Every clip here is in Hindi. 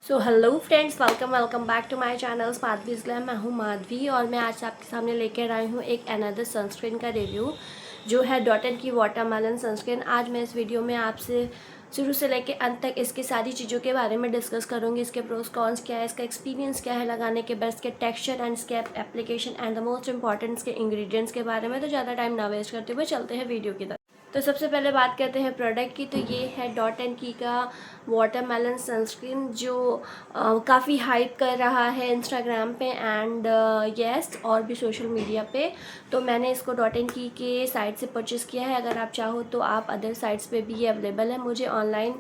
So hello friends, welcome back to my channel Madhavi's glam. मैं हूँ माधवी और मैं आज आपके सामने लेकर आई हूँ एक अनदर सनस्क्रीन का रिव्यू जो है डॉट एंड की वाटरमेलन सनस्क्रीन। आज मैं इस वीडियो में आपसे शुरू से लेकर अंत तक इसकी सारी चीज़ों के बारे में डिस्कस करूँगी। इसके प्रोस कॉन्स क्या है, इसका एक्सपीरियंस क्या है लगाने के बाद, इसके टेक्सचर एंड इसके application and the most important इसके इंग्रेडिएंट्स के बारे में। तो ज़्यादा टाइम ना वेस्ट करते हुए चलते हैं वीडियो की तरफ। तो सबसे पहले बात करते हैं प्रोडक्ट की। तो ये है डॉट एंड की का वाटरमेलन सनस्क्रीन जो काफ़ी हाइप कर रहा है इंस्टाग्राम पे एंड येस और भी सोशल मीडिया पे। तो मैंने इसको डॉट एंड की के साइट से परचेज़ किया है। अगर आप चाहो तो आप अदर साइट्स पे भी ये अवेलेबल है। मुझे ऑनलाइन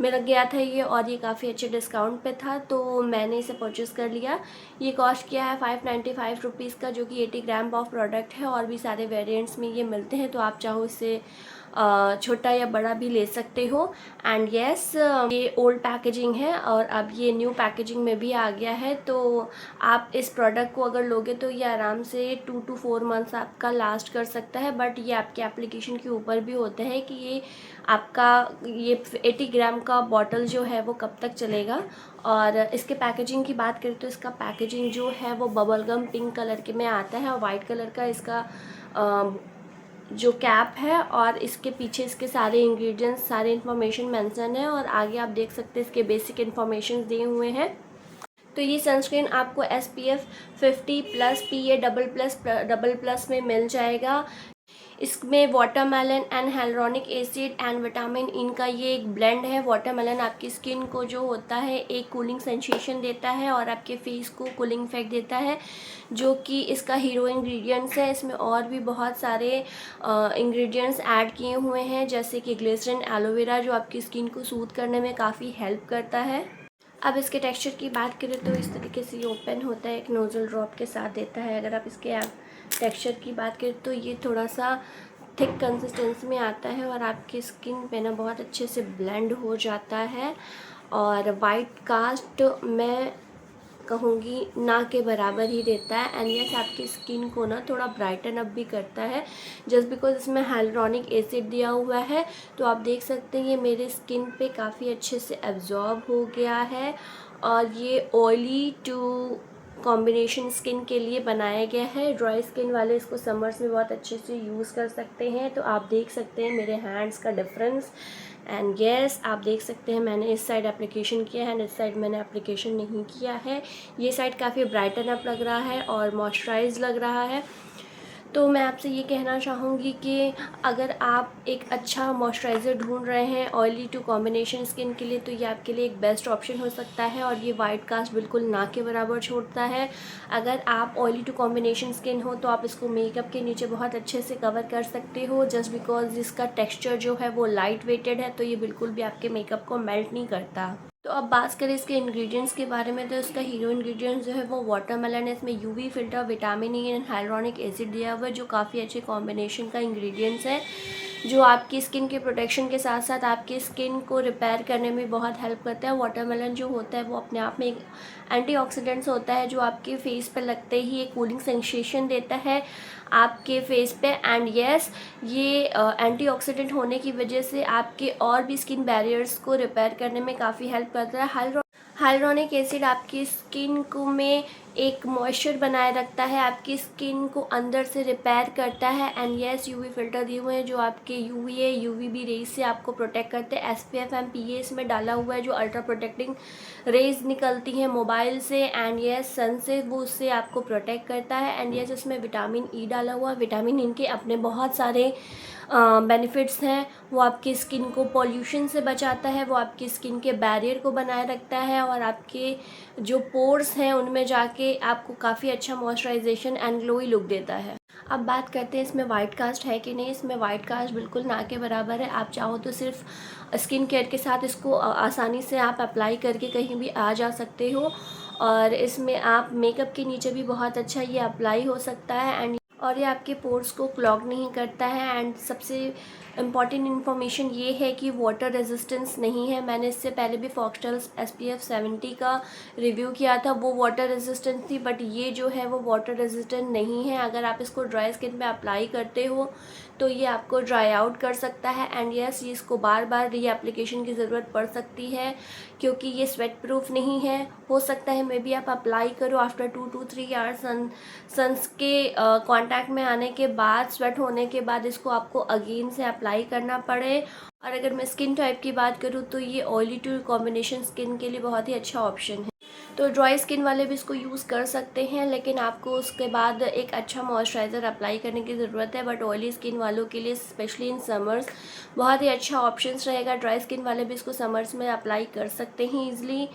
मिल गया था ये और ये काफ़ी अच्छे डिस्काउंट पे था तो मैंने इसे परचेज़ कर लिया। ये कॉस्ट किया है 595 रुपीज़ का, जो कि 80 ग्राम ऑफ प्रोडक्ट है और भी सारे वेरिएंट्स में ये मिलते हैं। तो आप चाहो इससे छोटा या बड़ा भी ले सकते हो। एंड येस, ये ओल्ड पैकेजिंग है और अब ये न्यू पैकेजिंग में भी आ गया है। तो आप इस प्रोडक्ट को अगर लोगे तो ये आराम से 2 to 4 मंथ्स आपका लास्ट कर सकता है। बट ये आपके एप्लीकेशन के ऊपर भी होता है कि ये आपका ये 80 ग्राम का बॉटल जो है वो कब तक चलेगा। और इसके पैकेजिंग की बात करें तो इसका पैकेजिंग जो है वो बबलगम पिंक कलर के में आता है और वाइट कलर का इसका जो कैप है और इसके पीछे इसके सारे इंग्रेडिएंट्स, सारे इन्फॉर्मेशन मेंशन है और आगे आप देख सकते हैं इसके बेसिक इन्फॉर्मेशन दिए हुए हैं। तो ये सनस्क्रीन आपको SPF 50+ PA डबल प्लस में मिल जाएगा। इसमें watermelon and hyaluronic acid and vitamin इनका ये एक ब्लेंड है। वाटरमेलन आपकी स्किन को जो होता है एक कूलिंग सेंसेशन देता है और आपके फेस को कूलिंग इफेक्ट देता है, जो कि इसका हीरो इंग्रेडिएंट्स है। इसमें और भी बहुत सारे इंग्रेडिएंट्स ऐड किए हुए हैं जैसे कि ग्लिसरीन, एलोवेरा, जो आपकी स्किन को सूद करने में काफ़ी हेल्प करता है। अब इसके टेक्सचर की बात करें तो इस तरीके से ये ओपन होता है, एक नोज़ल ड्रॉप के साथ देता है। अगर आप इसके टेक्सचर की बात करें तो ये थोड़ा सा थिक कंसिस्टेंसी में आता है और आपकी स्किन पे ना बहुत अच्छे से ब्लेंड हो जाता है और वाइट कास्ट मैं कहूँगी ना के बराबर ही देता है। एंड यस, आपकी स्किन को ना थोड़ा ब्राइटन अप भी करता है जस्ट बिकॉज इसमें hyaluronic एसिड दिया हुआ है। तो आप देख सकते हैं ये मेरे स्किन पे काफ़ी अच्छे से एब्जॉर्ब हो गया है और ये ऑयली टू कॉम्बिनेशन स्किन के लिए बनाया गया है। ड्राई स्किन वाले इसको समर्स में बहुत अच्छे से यूज़ कर सकते हैं। तो आप देख सकते हैं मेरे हैंड्स का डिफरेंस। एंड येस, आप देख सकते हैं मैंने इस साइड एप्लीकेशन किया है एंड इस साइड मैंने एप्लीकेशन नहीं किया है। ये साइड काफ़ी ब्राइटन अप लग रहा है और मॉइस्चराइज लग रहा है। तो मैं आपसे ये कहना चाहूँगी कि अगर आप एक अच्छा मॉइस्चराइज़र ढूंढ रहे हैं ऑयली टू कॉम्बिनेशन स्किन के लिए तो ये आपके लिए एक बेस्ट ऑप्शन हो सकता है और ये वाइट कास्ट बिल्कुल ना के बराबर छोड़ता है। अगर आप ऑयली टू कॉम्बिनेशन स्किन हो तो आप इसको मेकअप के नीचे बहुत अच्छे से कवर कर सकते हो जस्ट बिकॉज इसका टेक्स्चर जो है वो लाइट वेटेड है, तो ये बिल्कुल भी आपके मेकअप को मेल्ट नहीं करता। तो अब बात करें इसके इंग्रेडिएंट्स के बारे में तो इसका हीरो इंग्रेडिएंट्स जो है वो वाटरमेलन है। इसमें UV filter, vitamin E and hyaluronic acid दिया हुआ है जो काफ़ी अच्छे कॉम्बिनेशन का इंग्रेडिएंट्स है, जो आपकी स्किन के प्रोटेक्शन के साथ साथ आपकी स्किन को रिपेयर करने में बहुत हेल्प करता है। वाटरमेलन जो होता है वो अपने आप में एक एंटीऑक्सीडेंट्स होता है जो आपके फेस पर लगते ही एक कूलिंग सेंसेशन देता है आपके फेस पे। एंड येस, ये एंटीऑक्सीडेंट होने की वजह से आपके और भी स्किन बैरियर्स को रिपेयर करने में काफ़ी हेल्प करता है। hyaluronic एसिड आपकी स्किन को में एक मॉइस्चर बनाए रखता है, आपकी स्किन को अंदर से रिपेयर करता है। एंड येस, UV फिल्टर दिए हुए हैं जो आपके UVA UVB रेज से आपको प्रोटेक्ट करते हैं। SPF and PA इसमें डाला हुआ है जो अल्ट्रा प्रोटेक्टिंग रेज निकलती हैं मोबाइल से एंड येस सन से, वो उससे आपको प्रोटेक्ट करता है। एंड येस, इसमें विटामिन ई डाला हुआ है। विटामिन ई के अपने बहुत सारे बेनिफिट्स हैं। वो आपकी स्किन को पॉल्यूशन से बचाता है, वो आपकी स्किन के बैरियर को बनाए रखता है और आपके जो पोर्स हैं उनमें जाके आपको काफ़ी अच्छा मॉइस्चराइजेशन एंड ग्लोई लुक देता है। अब बात करते हैं इसमें वाइट कास्ट है कि नहीं। इसमें वाइट कास्ट बिल्कुल ना के बराबर है। आप चाहो तो सिर्फ स्किन केयर के साथ इसको आसानी से आप अप्लाई करके कहीं भी आ जा सकते हो और इसमें आप मेकअप के नीचे भी बहुत अच्छा ये अप्लाई हो सकता है। एंड और ये आपके पोर्स को क्लॉग नहीं करता है। एंड सबसे इम्पॉर्टेंट इन्फॉर्मेशन ये है कि वाटर रेजिस्टेंस नहीं है। मैंने इससे पहले भी फॉक्सटेल SPF 70 का रिव्यू किया था, वो वाटर रेजिस्टेंट थी, बट ये जो है वो वाटर रेजिस्टेंट नहीं है। अगर आप इसको ड्राई स्किन पे अप्लाई करते हो तो ये आपको ड्राई आउट कर सकता है। एंड यस, इसको बार बार री एप्लीकेशन की ज़रूरत पड़ सकती है क्योंकि ये स्वेट प्रूफ नहीं है। हो सकता है मे बी आप अप्लाई करो आफ्टर 2 to 3 आवर्स सन्स के कांटेक्ट में आने के बाद, स्वेट होने के बाद इसको आपको अगेन से अप्लाई करना पड़े। और अगर मैं स्किन टाइप की बात करूँ तो ये ऑयली टू कॉम्बिनेशन स्किन के लिए बहुत ही अच्छा ऑप्शन है। तो ड्राई स्किन वाले भी इसको यूज़ कर सकते हैं, लेकिन आपको उसके बाद एक अच्छा मॉइस्चराइज़र अप्लाई करने की ज़रूरत है। बट ऑयली स्किन वालों के लिए स्पेशली इन समर्स बहुत ही अच्छा ऑप्शंस रहेगा। ड्राई स्किन वाले भी इसको समर्स में अप्लाई कर सकते हैं ईज़िली।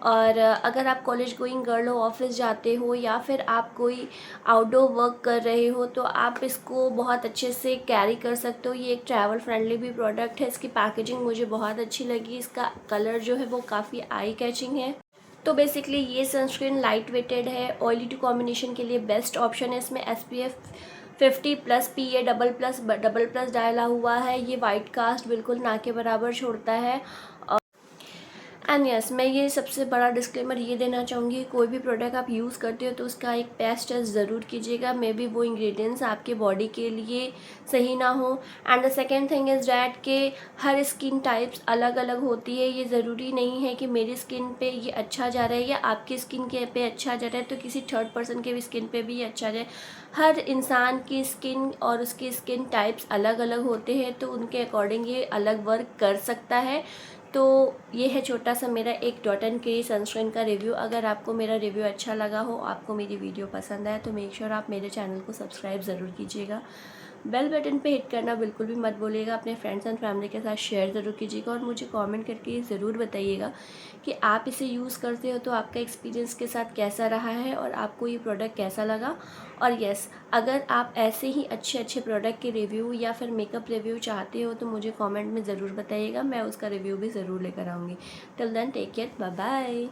और अगर आप कॉलेज गोइंग गर्ल हो, ऑफिस जाते हो या फिर आप कोई आउटडोर वर्क कर रहे हो तो आप इसको बहुत अच्छे से कैरी कर सकते हो। ये एक ट्रैवल फ्रेंडली भी प्रोडक्ट है। इसकी पैकेजिंग मुझे बहुत अच्छी लगी, इसका कलर जो है वो काफ़ी आई कैचिंग है। तो बेसिकली ये सनस्क्रीन लाइट वेटेड है, ऑयली टू कॉम्बिनेशन के लिए बेस्ट ऑप्शन है। इसमें SPF 50+ PA डबल प्लस डाला हुआ है। ये वाइट कास्ट बिल्कुल ना के बराबर छोड़ता है। एंड यस, मैं ये सबसे बड़ा डिस्क्लेमर ये देना चाहूँगी, कोई भी प्रोडक्ट आप यूज़ करते हो तो उसका एक पेस्ट टेस्ट ज़रूर कीजिएगा। मे बी वो इंग्रेडिएंट्स आपके बॉडी के लिए सही ना हो। And the second thing is that के हर स्किन टाइप्स अलग अलग होती है। ये ज़रूरी नहीं है कि मेरी स्किन पे ये अच्छा जा रहा है या आपकी स्किन के पे अच्छा जा रहा है तो किसी थर्ड पर्सन के भी स्किन पे भी ये अच्छा जाए। हर इंसान की स्किन और उसकी स्किन टाइप्स अलग अलग होते हैं, तो उनके अकॉर्डिंग ये अलग वर्क कर सकता है। तो ये है छोटा सा मेरा एक डॉट एंड की सनस्क्रीन का रिव्यू। अगर आपको मेरा रिव्यू अच्छा लगा हो, आपको मेरी वीडियो पसंद आए तो मेक श्योर आप मेरे चैनल को सब्सक्राइब ज़रूर कीजिएगा। बेल बटन पे हिट करना बिल्कुल भी मत भूलिएगा। अपने फ्रेंड्स एंड फैमिली के साथ शेयर ज़रूर कीजिएगा और मुझे कमेंट करके ज़रूर बताइएगा कि आप इसे यूज़ करते हो तो आपका एक्सपीरियंस के साथ कैसा रहा है और आपको ये प्रोडक्ट कैसा लगा। और यस, अगर आप ऐसे ही अच्छे अच्छे प्रोडक्ट के रिव्यू या फिर मेकअप रिव्यू चाहते हो तो मुझे कमेंट में ज़रूर बताइएगा, मैं उसका रिव्यू भी ज़रूर लेकर आऊँगी। Till then take care, bye bye.